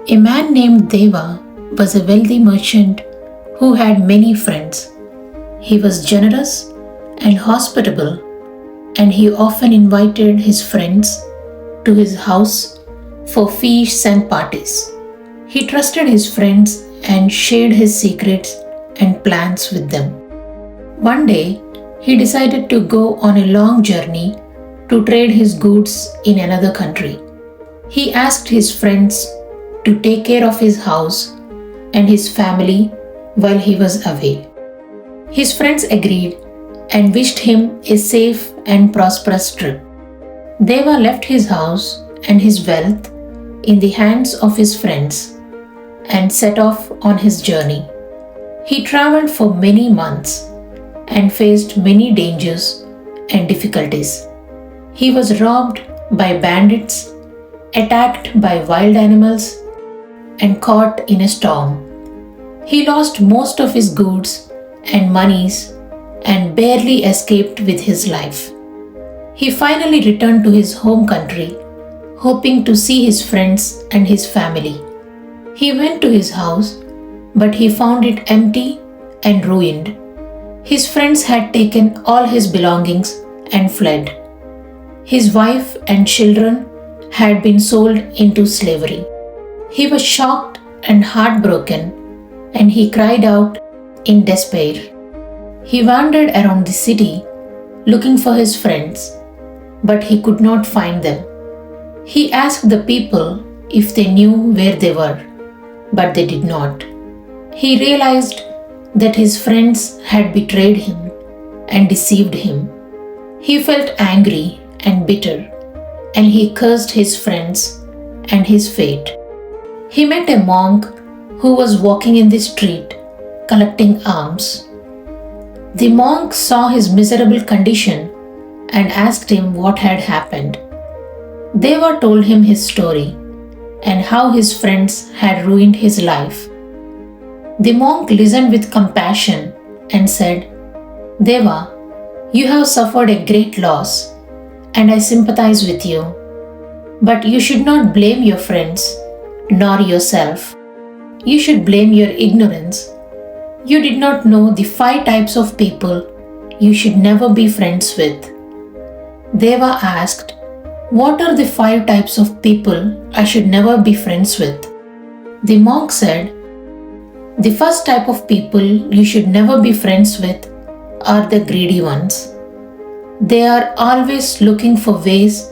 A man named Deva was a wealthy merchant who had many friends. He was generous and hospitable, and he often invited his friends to his house for feasts and parties. He trusted his friends and shared his secrets and plans with them. One day, he decided to go on a long journey to trade his goods in another country. He asked his friends to take care of his house and his family while he was away. His friends agreed and wished him a safe and prosperous trip. Deva left his house and his wealth in the hands of his friends and set off on his journey. He traveled for many months and faced many dangers and difficulties. He was robbed by bandits, attacked by wild animals, and caught in a storm. He lost most of his goods and monies and barely escaped with his life. He finally returned to his home country, hoping to see his friends and his family. He went to his house, but he found it empty and ruined. His friends had taken all his belongings and fled. His wife and children had been sold into slavery. He was shocked and heartbroken, and he cried out in despair. He wandered around the city looking for his friends, but he could not find them. He asked the people if they knew where they were, but they did not. He realized that his friends had betrayed him and deceived him. He felt angry and bitter, and he cursed his friends and his fate. He met a monk who was walking in the street collecting alms. The monk saw his miserable condition and asked him what had happened. Deva told him his story and how his friends had ruined his life. The monk listened with compassion and said, "Deva, you have suffered a great loss, and I sympathize with you. But you should not blame your friends, nor yourself. You should blame your ignorance. You did not know the 5 types of people you should never be friends with." Deva asked, "What are the 5 types of people I should never be friends with?" The monk said, "The first type of people you should never be friends with are the greedy ones. They are always looking for ways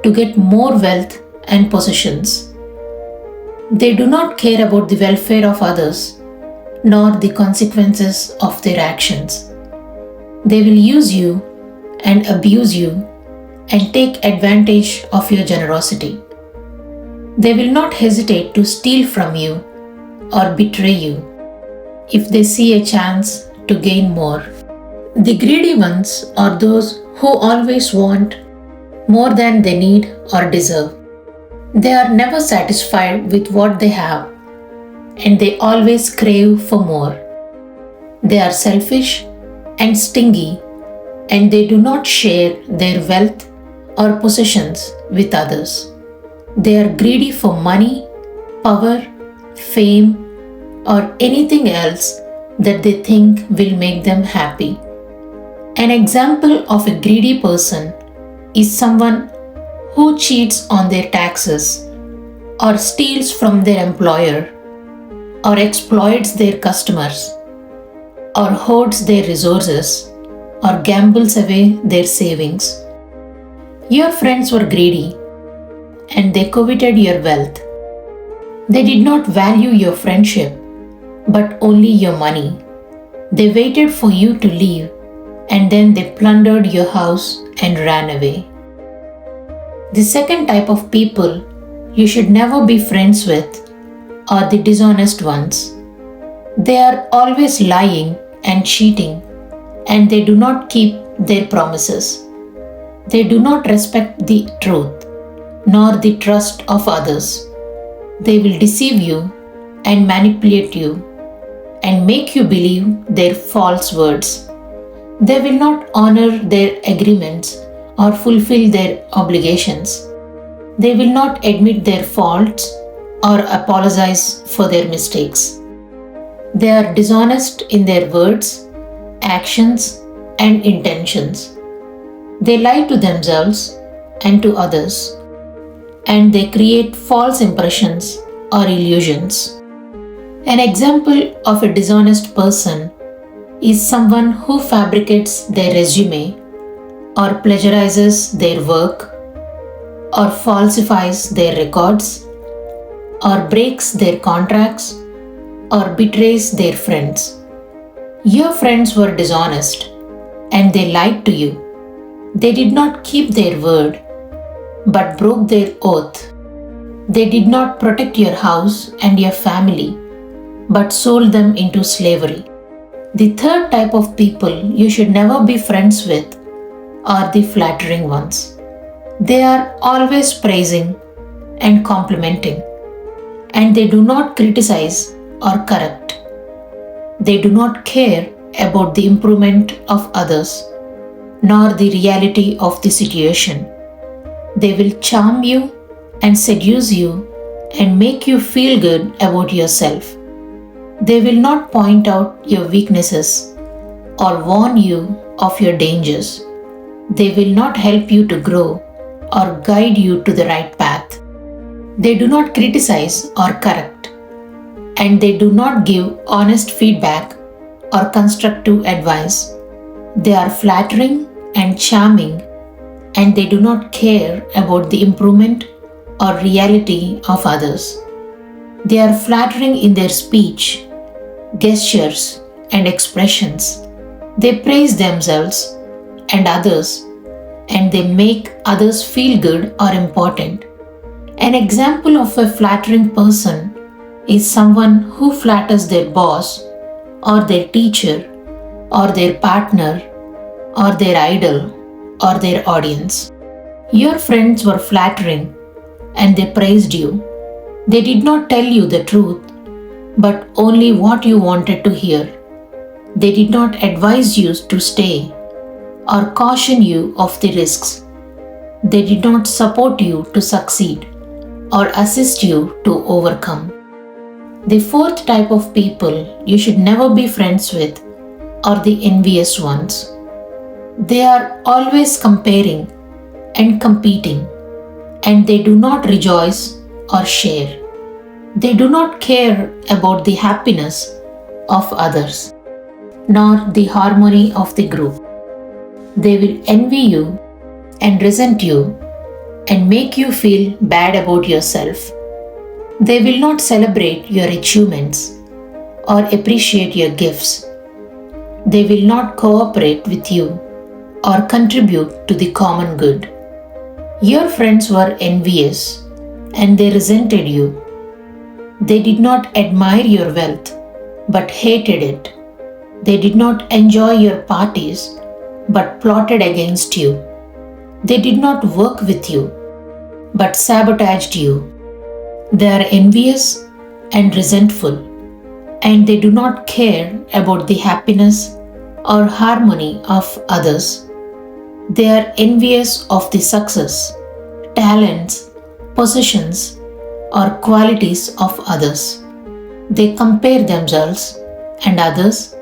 to get more wealth and possessions. They do not care about the welfare of others, nor the consequences of their actions. They will use you and abuse you and take advantage of your generosity. They will not hesitate to steal from you or betray you if they see a chance to gain more. The greedy ones are those who always want more than they need or deserve. They are never satisfied with what they have, and they always crave for more. They are selfish and stingy, and they do not share their wealth or possessions with others. They are greedy for money, power, fame, or anything else that they think will make them happy. An example of a greedy person is someone who cheats on their taxes, or steals from their employer, or exploits their customers, or hoards their resources, or gambles away their savings. Your friends were greedy, and they coveted your wealth. They did not value your friendship, but only your money. They waited for you to leave, and then they plundered your house and ran away. The second type of people you should never be friends with are the dishonest ones. They are always lying and cheating, and they do not keep their promises. They do not respect the truth, nor the trust of others. They will deceive you and manipulate you and make you believe their false words. They will not honor their agreements or fulfill their obligations. They will not admit their faults or apologize for their mistakes. They are dishonest in their words, actions, and intentions. They lie to themselves and to others, and they create false impressions or illusions. An example of a dishonest person is someone who fabricates their resume or plagiarizes their work or falsifies their records or breaks their contracts or betrays their friends. Your friends were dishonest and they lied to you. They did not keep their word but broke their oath. They did not protect your house and your family but sold them into slavery. The third type of people you should never be friends with are the flattering ones. They are always praising and complimenting, and they do not criticize or correct. They do not care about the improvement of others, nor the reality of the situation. They will charm you and seduce you and make you feel good about yourself. They will not point out your weaknesses or warn you of your dangers. They will not help you to grow or guide you to the right path. They do not criticize or correct, and they do not give honest feedback or constructive advice. They are flattering and charming, and they do not care about the improvement or reality of others. They are flattering in their speech, gestures, and expressions. They praise themselves and others, and they make others feel good or important. An example of a flattering person is someone who flatters their boss or their teacher or their partner or their idol or their audience. Your friends were flattering and they praised you. They did not tell you the truth, but only what you wanted to hear. They did not advise you to stay or caution you of the risks. They did not support you to succeed or assist you to overcome. The fourth type of people you should never be friends with are the envious ones. They are always comparing and competing, and they do not rejoice or share. They do not care about the happiness of others, nor the harmony of the group. They will envy you and resent you and make you feel bad about yourself. They will not celebrate your achievements or appreciate your gifts. They will not cooperate with you or contribute to the common good. Your friends were envious and they resented you. They did not admire your wealth but hated it. They did not enjoy your parties but plotted against you. They did not work with you but sabotaged you. They are envious and resentful, and they do not care about the happiness or harmony of others. They are envious of the success, talents, positions, or qualities of others. They compare themselves and others,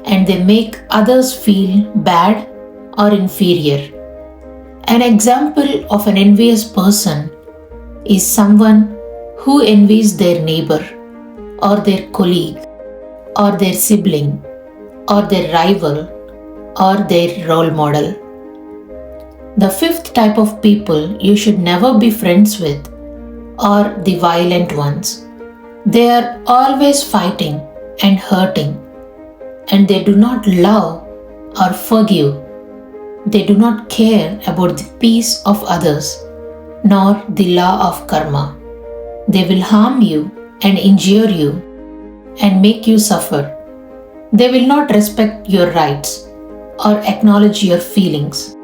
and they make others feel bad or inferior. An example of an envious person is someone who envies their neighbor, or their colleague, or their sibling, or their rival, or their role model. The fifth type of people you should never be friends with are the violent ones. They are always fighting and hurting, and they do not love or forgive. They do not care about the peace of others, nor the law of karma. They will harm you and injure you and make you suffer. They will not respect your rights or acknowledge your feelings.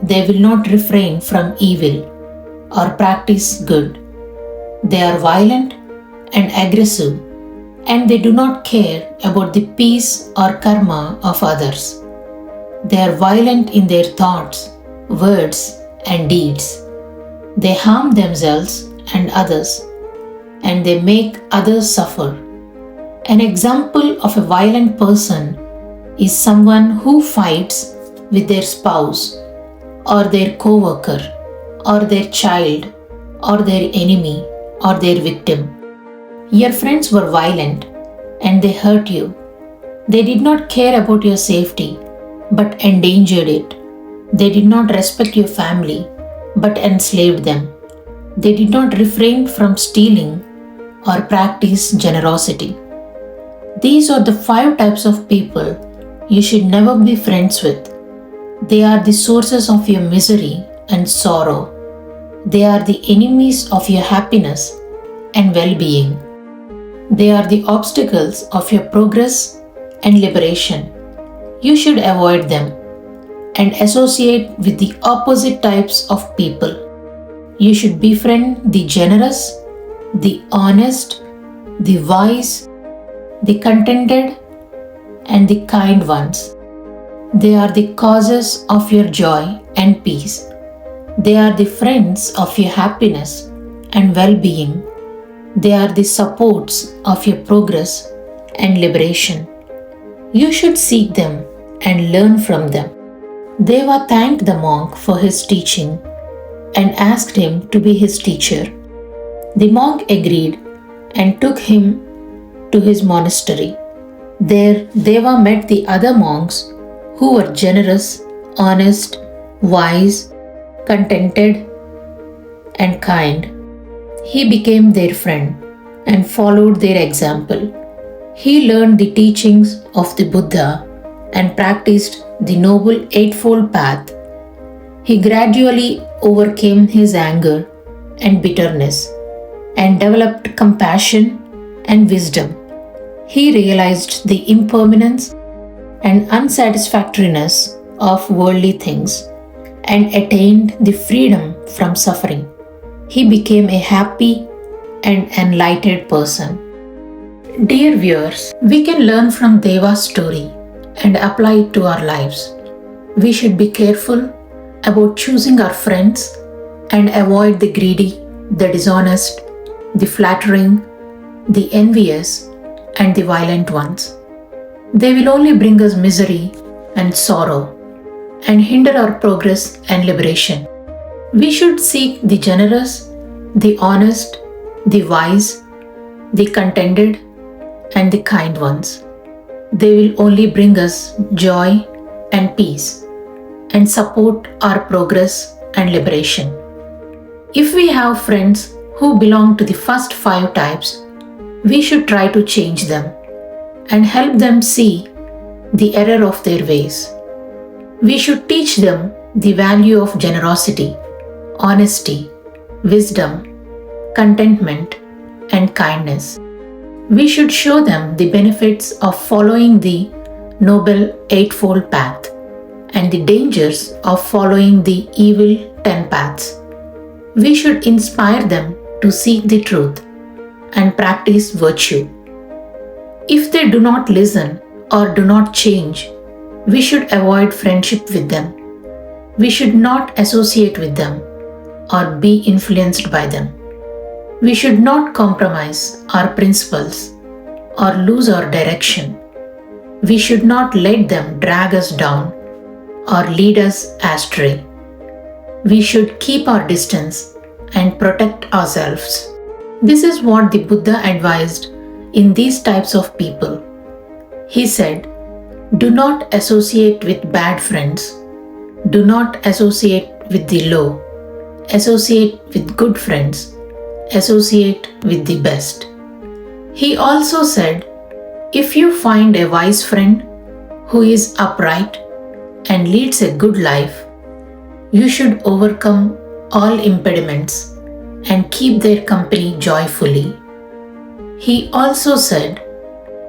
They will not refrain from evil or practice good. They are violent and aggressive, and they do not care about the peace or karma of others. They are violent in their thoughts, words, and deeds. They harm themselves and others, and they make others suffer. An example of a violent person is someone who fights with their spouse, or their co-worker, or their child, or their enemy, or their victim. Your friends were violent and they hurt you. They did not care about your safety, but endangered it. They did not respect your family, but enslaved them. They did not refrain from stealing or practice generosity. These are the 5 types of people you should never be friends with. They are the sources of your misery and sorrow. They are the enemies of your happiness and well-being. They are the obstacles of your progress and liberation. You should avoid them and associate with the opposite types of people. You should befriend the generous, the honest, the wise, the contented, and the kind ones. They are the causes of your joy and peace. They are the friends of your happiness and well-being. They are the supports of your progress and liberation. You should seek them and learn from them. Deva thanked the monk for his teaching and asked him to be his teacher. The monk agreed and took him to his monastery. There, Deva met the other monks who were generous, honest, wise, contented, and kind. He became their friend and followed their example. He learned the teachings of the Buddha and practiced the Noble Eightfold Path. He gradually overcame his anger and bitterness and developed compassion and wisdom. He realized the impermanence and unsatisfactoriness of worldly things and attained the freedom from suffering. He became a happy and enlightened person. Dear viewers, we can learn from Deva's story and apply it to our lives. We should be careful about choosing our friends and avoid the greedy, the dishonest, the flattering, the envious, and the violent ones. They will only bring us misery and sorrow and hinder our progress and liberation. We should seek the generous, the honest, the wise, the contented, and the kind ones. They will only bring us joy and peace and support our progress and liberation. If we have friends who belong to the first 5 types, we should try to change them and help them see the error of their ways. We should teach them the value of generosity, honesty, wisdom, contentment, and kindness. We should show them the benefits of following the Noble Eightfold Path and the dangers of following the evil 10 paths. We should inspire them to seek the truth and practice virtue. If they do not listen or do not change, we should avoid friendship with them. We should not associate with them or be influenced by them. We should not compromise our principles or lose our direction. We should not let them drag us down or lead us astray. We should keep our distance and protect ourselves. This is what the Buddha advised in these types of people. He said, "Do not associate with bad friends. Do not associate with the low. Associate with good friends. Associate with the best." He also said, if you find a wise friend who is upright and leads a good life, you should overcome all impediments and keep their company joyfully. He also said,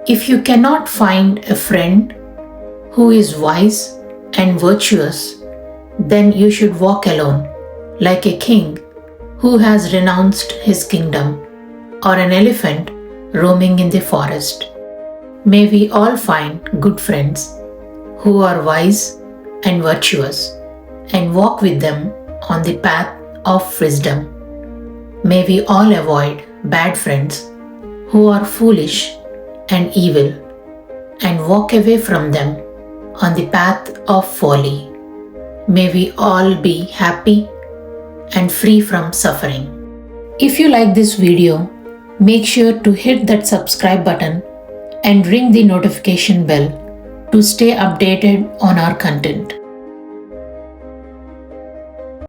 if you cannot find a friend who is wise and virtuous, then you should walk alone, like a king who has renounced his kingdom, or an elephant roaming in the forest. May we all find good friends who are wise and virtuous and walk with them on the path of wisdom. May we all avoid bad friends who are foolish and evil and walk away from them on the path of folly. May we all be happy and free from suffering. If you like this video, make sure to hit that subscribe button and ring the notification bell to stay updated on our content.